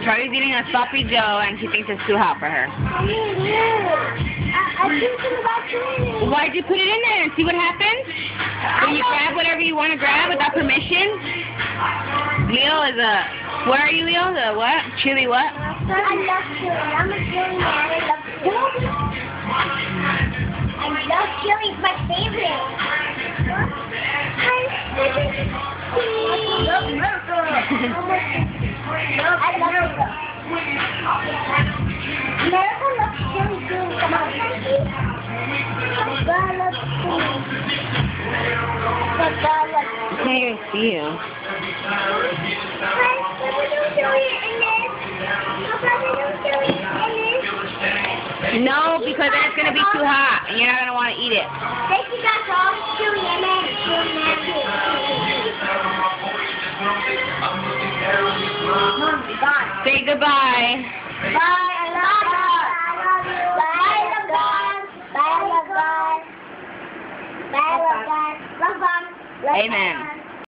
Charlie's eating a sloppy Joe and she thinks it's too hot for her. I'm thinking about doing it. Why'd you put it in there and see what happens? When you grab whatever you want to grab without permission? Leo is a... What are you, Leo? The what? Chili what? I love chili. I'm a chili man. I love chili. I love chili. It's my favorite. I love America. America loves chili too. Come on. Papa loves chili. Papa loves chili. I can't even see you. No, because then it's going to be too hot and you're not going to want to eat it. Thank you guys all. Chili and Mom, bye. Say goodbye. Bye. I love you. Bye. I love God. Bye. I love God. Bye. I love God. Love God. Amen.